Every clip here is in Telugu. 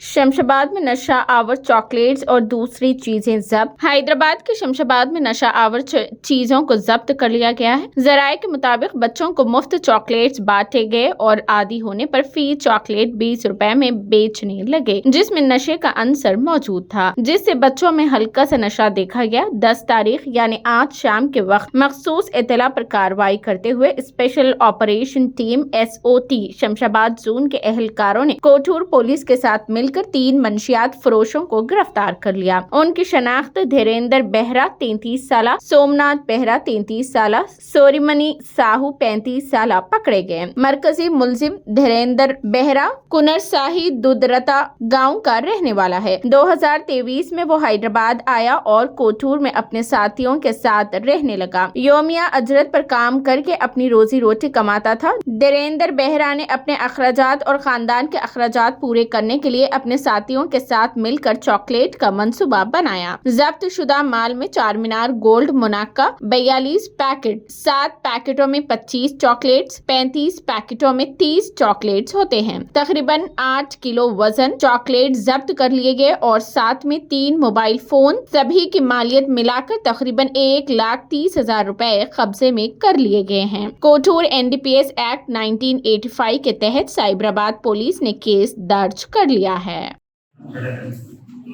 शमशाबाद में नशा आवर चॉकलेट्स और दूसरी चीजें जब्त। हैदराबाद के शमशाबाद में नशा आवर चीजों को जब्त कर लिया गया है। जराये के मुताबिक बच्चों को मुफ्त चॉकलेट्स बांटे गए और आदि होने पर फी चॉकलेट 20 रुपए में बेचने लगे, जिसमें नशे का अंसर मौजूद था, जिससे बच्चों में हल्का सा नशा देखा गया। 10 तारीख यानी आज शाम के वक्त मखसूस इत्तला पर कार्रवाई करते हुए special operation team SOT Shamshabad zone के अहलकारों ने कोठूर पुलिस के साथ मिलकर 3 मंशियात फरोशों को गिरफ्तार कर लिया। उनकी शनाख्त धीरेन्द्र बेहरा 33 साल, सोमनाथ बेहरा 33 साल, सोरीमनी साहू 35 साल पकड़े गए। मरकजी मुलजिम धीरेन्द्र बेहरा कुनरसाही दुदरता गांव का रहने वाला है। 2023 में वो हैदराबाद आया और कोठूर में अपने साथियों के साथ रहने लगा। योमिया अजरत पर काम करके अपनी रोजी रोटी कमाता था। धीरेन्द्र बेहरा ने अपने अखराजात और खानदान के अखराजात पूरे करने के लिए अपने साथियों के साथ मिलकर चॉकलेट का मंसूबा बनाया। जब्त शुदा माल में चार मीनार गोल्ड मुनाक्का 42 पैकेट, 7 पैकेटों में 25 चॉकलेट्स, 35 पैकेटों में 30 चॉकलेट्स होते हैं। तकरीबन 8 किलो वजन चॉकलेट जब्त कर लिए गए और साथ में 3 मोबाइल फोन, सभी की मालियत मिलाकर तकरीबन 1,30,000 रुपए कब्जे में कर लिए गए हैं। कोठूर NDPS एक्ट 1985 के तहत साइबराबाद पुलिस ने केस दर्ज कर लिया है।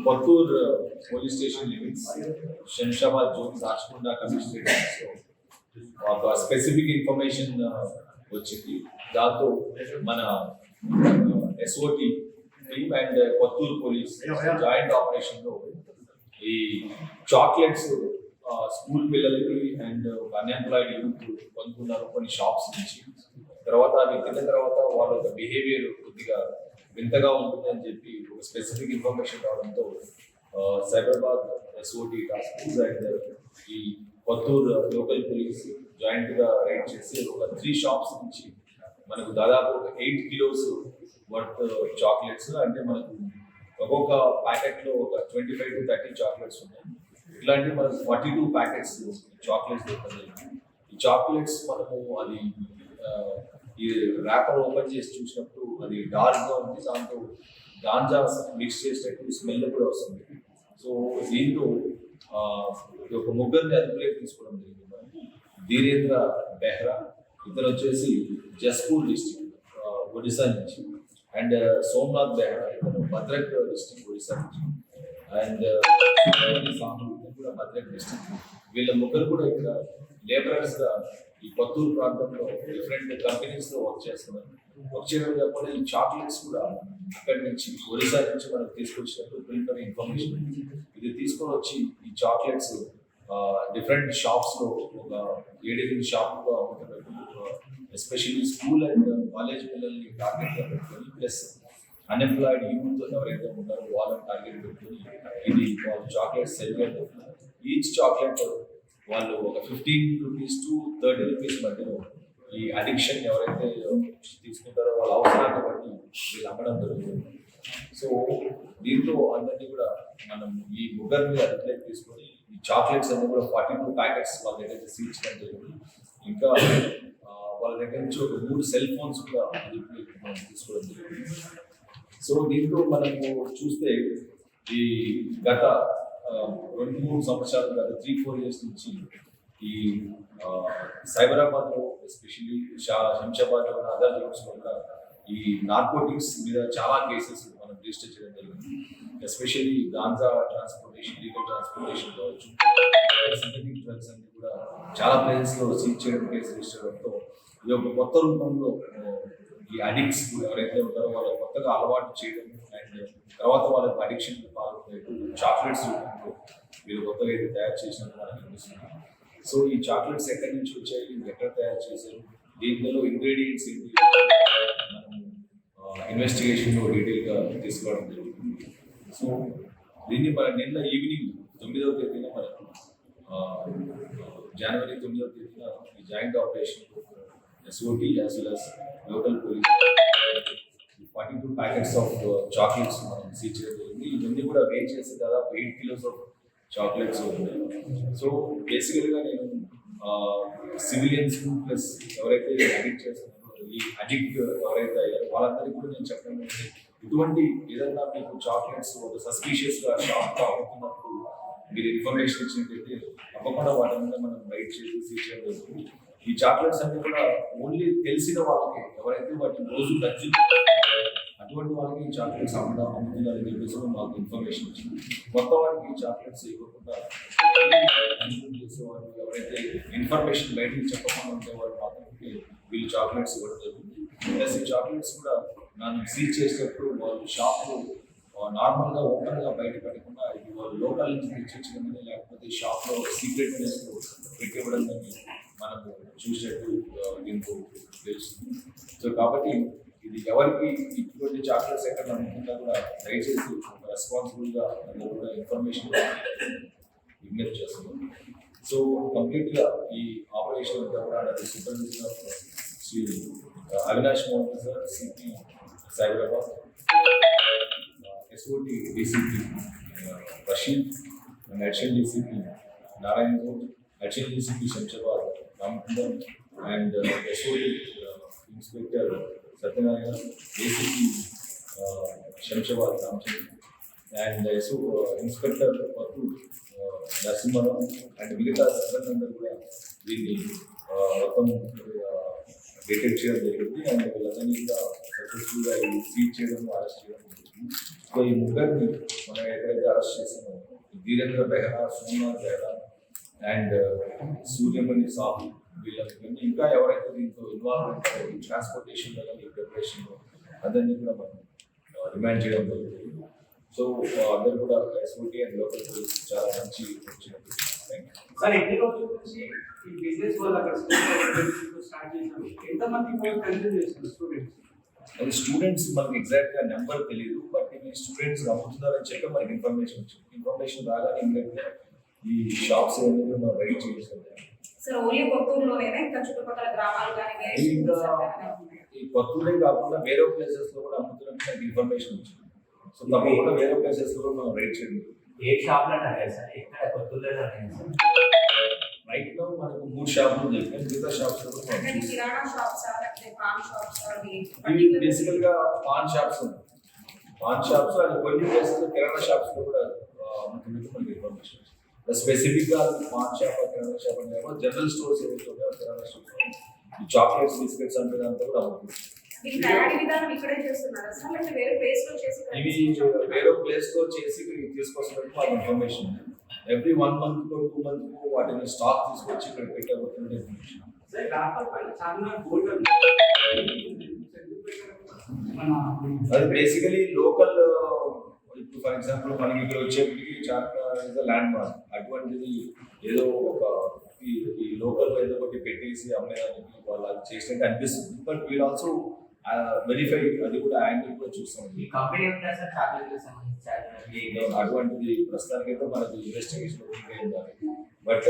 Kothur police station limits Shamshabad zone Rachakonda commissionerate ఒక స్పెసిఫిక్ ఇన్ఫర్మేషన్ వచ్చింది. దాంతో మన SOT team and Kothur police joint operation లో ఈ చాక్లెట్స్ స్కూల్ పిల్లలకి అండ్ అన్ఎంప్లాయిడ్ యూత్ కొనుక్కున్నారు కొన్ని షాప్స్ నుంచి. తర్వాత అది తిన్న తర్వాత వాళ్ళ బిహేవియర్ కొద్దిగా వింతగా ఉంటుందని చెప్పి ఒక స్పెసిఫిక్ ఇన్ఫర్మేషన్ రావడంతో Cyberabad SOT task force and ఈ కొత్తూరు లోకల్ పోలీస్ జాయింట్ గా రైడ్ చేసి ఒక 3 షాప్స్ నుంచి మనకు దాదాపు 8 కిలోస్ వర్త్ చాక్లెట్స్, అంటే మనకు ఒక్కొక్క ప్యాకెట్ లో ఒక 25 to 30 చాక్లెట్స్ ఉన్నాయి. ఇట్లాంటి మనకు 42 ప్యాకెట్స్ చాక్లెట్స్ దొరుకుతాయి. ఈ చాక్లెట్స్ మనము అది ఈ ర్యాపర్ ఓపెన్ చేసి చూసినప్పుడు అది డార్క్ గా ఉంది, దాంతో గాంజా మిక్స్ చేసినట్టు స్మెల్ కూడా వస్తుంది. సో దీంతో ఒక ముగ్గురిని అదుపులోకి తీసుకోవడం జరిగింది. ధీరేంద్ర బెహ్రా, ఇతను వచ్చేసి జస్పూర్ డిస్ట్రిక్ట్ ఒడిశా నుంచి, అండ్ సోమనాథ్ బెహ్రా ఇతను భద్రక్ డిస్ట్రిక్ట్ ఒడిశా నుంచి, అండ్ సాహు ఇతను కూడా భద్రక్ డిస్ట్రిక్ట్. వీళ్ళ ముగ్గురు కూడా ఇక్కడ లేబరర్స్ గా ఈ కొత్తూరు ప్రాంతంలో డిఫరెంట్ కంపెనీస్ లో వర్క్ చేస్తున్నారు. వర్క్ చేయడం కాకుండా ఈ చాక్లెట్స్ కూడా అక్కడి నుంచి ఒరిస్సా నుంచి మనకు తీసుకొచ్చినట్టు ప్రిలిమినరీ ఇన్ఫర్మేషన్. ఇది తీసుకొని వచ్చి ఈ చాక్లెట్స్ డిఫరెంట్ షాప్స్ లో ఒక 7-8 షాపుల్లో అమ్ముతున్నట్టు, ఎస్పెషల్లీ స్కూల్ అండ్ కాలేజ్ పిల్లల్ని టార్గెట్ గా పెట్టుకొని, ప్లస్ అన్ఎంప్లాయిడ్ యూత్ ఎవరైతే ఉన్నారో వాళ్ళని టార్గెట్ పెట్టుకొని ఇది వాళ్ళు చాక్లెట్స్ సెల్ చేస్తున్నారు. ఈచ్ చాక్లెట్ వాళ్ళు ఒక 15 రూపీస్ to 30 రూపీస్ మధ్యలో ఈ అడిక్షన్ ఎవరైతే తీసుకుంటారో వాళ్ళ అవసరాన్ని బట్టి వీళ్ళు అమ్మడం జరుగుతుంది. సో దీంట్లో అందరినీ కూడా మనం ఈ ముగ్గురిని అదుపులోకి తీసుకొని ఈ చాక్లెట్స్ అన్ని కూడా 42 ప్యాకెట్స్ వాళ్ళ దగ్గర సీజ్ చేయడం జరిగింది. ఇంకా వాళ్ళ దగ్గర నుంచి ఒక 3 సెల్ ఫోన్స్ కూడా అదుపులోకి మనం తీసుకోవడం జరిగింది. సో దీంట్లో మనము చూస్తే ఈ గత 2-3 సంవత్సరాలు, గత 3-4 ఇయర్స్ నుంచి ఈ సైబరాబాద్ లో ఎస్పెషల్లీ శంషాబాద్ లో అదర్ జోన్స్ వల్ల ఈ నార్కోటిక్స్ మీద చాలా కేసెస్ మనం రిజిస్టర్ చేయడం జరిగింది. Especially ganja transportation, legal transportation కావచ్చు, సింథటిక్ డ్రగ్స్ అన్ని కూడా చాలా ప్లేసెస్ లో సీజ్ చేయడం కేసు రిజిస్టర్ అవడంతో ఈ యొక్క కొత్త రూపంలో ఈ అడిక్ట్స్ ఎవరైతే ఉంటారో వాళ్ళు కొత్తగా అలవాటు చేయడం అండ్ తర్వాత వాళ్ళకి అడిక్షన్ చాక్లెట్స్ రూపంలో వీళ్ళు కొత్తగా అయితే తయారు చేసినట్టు మనకు అనిపిస్తుంది. సో ఈ చాక్లెట్స్ ఎక్కడి నుంచి వచ్చాయి, ఎక్కడ తయారు చేశారు, దీంట్లో ఇంగ్రీడియంట్స్ ఏంటి, మనం ఇన్వెస్టిగేషన్లో డీటెయిల్గా తీసుకోవడం జరుగుతుంది. సో దీన్ని మన నిన్న ఈవినింగ్ 9వ తేదీన మనకు జనవరి 9వ తేదీన ఈ joint operation SOT as well as local police 42 packets of chocolates మనం సీజ్ చేయడం జరిగింది. ఇవన్నీ కూడా వెయిట్ చేసి దాదాపు 8 కిలోస్ ఆఫ్ చాక్లెట్స్ ఉన్నాయి. సో బేసికల్గా నేను సివిలియన్స్ ప్లస్ ఎవరైతే అడిక్ట్ చేస్తున్నారో, ఈ అడిక్ట్ ఎవరైతే అయ్యారో వాళ్ళందరికీ కూడా నేను చెప్పడం ఇటువంటి ఏదైనా మీకు చాక్లెట్స్ ఒక సస్పీషియస్ గా షాప్ అవుతున్నప్పుడు మీరు ఇన్ఫర్మేషన్ ఇచ్చినట్టయితే తప్పకుండా వాటి మీద మనం రైట్ చేసి సీచర్ ఈ చాక్లెట్స్ అన్ని కూడా ఓన్లీ తెలిసిన వాళ్ళకి ఎవరైతే వాటిని రోజు టచ్ అటువంటి వాళ్ళకి ఈ చాక్లెట్స్ అమ్ముతున్నారని చెప్పేసి మాకు ఇన్ఫర్మేషన్ వచ్చింది. మొత్తం వారికి ఈ చాక్లెట్స్ ఇవ్వకుండా చేసేవాళ్ళు ఎవరైతే ఇన్ఫర్మేషన్ బయటకి చెప్పకుండా ఉండేవాళ్ళు మాత్రమే వీళ్ళు చాక్లెట్స్ ఇవ్వడం జరుగుతుంది. ప్లస్ ఈ చాక్లెట్స్ కూడా నన్ను సీజ్ చేసేటప్పుడు వాళ్ళు షాప్లో నార్మల్గా ఓపెన్గా బయట పెట్టకుండా ఇది వాళ్ళు లోకల్ నుంచి తెచ్చించడం లేకపోతే షాప్లో సీక్రెట్ పెట్టివ్వడం మనకు చూసేట్టు దీంతో తెలుస్తుంది. సో కాబట్టి ఇది ఎవరికి ఇటువంటి చాక్లెట్స్ ఎక్కడ నమ్ముకుంటా కూడా దయచేసి ఒక రెస్పాన్సిబుల్గా కూడా ఇన్ఫర్మేషన్ విజ్ఞప్తి చేస్తున్నాం. సో కంప్లీట్గా ఈ ఆపరేషన్ అంతా కూడా supervision of Shri Avinash Mohan sir, CP Cyberabad, SOT DCP Rasheed, additional DCP Narayana Goud, additional DCP Shamshabad Ramakundam, and SOT inspector Satyanarayana, ACP Shamshabad Ramachandra, and inspector Pattu Narasimharao and మిగతా సిబ్బంది కూడా దీన్ని మొత్తం డిటెక్ట్ చేయడం జరిగింది. అండ్ వీళ్ళందరినీ కూడా సక్సెస్ఫుల్గా సీజ్ చేయడం, అరెస్ట్ చేయడం జరిగింది. సో ఈ ముగ్గురిని మనం ఎక్కడైతే అరెస్ట్ చేసామో వీరేంద్ర బెహ్రా, సోమనాథ్ బెహ్రా అండ్ సూర్యమణి సాహు వీళ్ళని ఇంకా ఎవరైతే దీంతో ఇన్వాల్వ్ ఉంటారో ఈ ట్రాన్స్పోర్టేషన్ ఈ ప్రిపరేషన్లో అందరినీ కూడా మనం రిమాండ్ చేయడం జరుగుతుంది. సో అందరూ కూడా ఎస్ఓటీ అండ్ లోకల్ పోలీస్ చాలా మంచి వచ్చినట్టు. సార్ ఎన్ని రోజుల నుంచి ఈ బిజినెస్ వాళ్ళు అక్కడ స్టార్ట్ చేశారు, ఎంతమంది కంటిన్యూ చేస్తారు స్టూడెంట్స్? అది స్టూడెంట్స్ మనకి ఎగ్జాక్ట్గా నెంబర్ తెలియదు, బట్ ఈ స్టూడెంట్స్ అమ్ముతున్నారని చెప్పి మనకి ఇన్ఫర్మేషన్ వచ్చింది. ఇన్ఫర్మేషన్ రాగానే ఇమ్మీడియట్గా ఈ షాప్స్ ఏమైనా మనం రైడ్ చేస్తాం. సార్ ఓన్లీ కొత్తూరులోనేనా ఇంకా చుట్టుపక్కల గ్రామాలు కానీ ఇంకా ఈ కొత్తూరే కాకుండా వేరే ప్లేసెస్ లో కూడా అమ్ముతున్నట్టు నాకు ఇన్ఫర్మేషన్ వచ్చింది. సో తప్పకుండా వేరే ప్లేసెస్ లో కూడా మనం రైడ్ చేయండి. ఏ షాప్ లో సార్, ఎక్కడ కొత్తూరులో రైట్ లో మనకు 3 షాపులు చెప్పాను, మిగతా షాప్స్ లో కూడా అంటే కిరాణా షాప్స్ లేకపోతే పాన్ షాప్స్ ఇవి బేసికల్ గా పాన్ షాప్స్ ఉన్నాయి. పాన్ షాప్స్ అండ్ కొన్ని ప్లేసెస్ లో కిరాణా షాప్స్ లో కూడా అమ్ముతున్నట్టు మనకి ఇన్ఫర్మేషన్ వచ్చింది. స్పెసిఫిక్ గా పాన్ షాప్ కిరాణా షాప్ అంటే జనరల్ స్టోర్స్ ఏవైతే ఉన్నాయో కిరాణా స్టోర్స్ ఈ చాక్లెట్స్, బిస్కెట్స్ అంటే అంతా కూడా అమ్ముతుంది. ఈ తయారీ విధానం ఇక్కడే చేస్తున్నారా సార్, లేకపోతే వేరే ప్లేస్ లో చేసి ఇవి వేరే ప్లేస్ లో చేసి ఇక్కడికి తీసుకొస్తున్నట్టు మాకు ఇన్ఫర్మేషన్. ఎవ్రీ 1 month కు 2 months కు వాటిని స్టాక్ తీసుకొచ్చి ఇక్కడ పెట్టబోతున్న ఇన్ఫర్మేషన్. అది బేసికలీ లోకల్. ఇప్పుడు ఫర్ ఎగ్జాంపుల్ మనకి ఇక్కడ వచ్చేప్పటికి చార్మినార్ ఇస్ ల్యాండ్ మార్క్. అటువంటిది ఏదో ఒక ఈ లోకల్ ఏదో ఒకటి పెట్టేసి అమ్మేదానికి వాళ్ళు అది చేసినట్టు అనిపిస్తుంది. బట్ వీల్ ఆల్సో వెరిఫై, అది కూడా యాంగిల్ కూడా చూస్తాం. అటువంటిది ప్రస్తుతానికైతే మనకు ఇన్వెస్టిగేషన్ బట్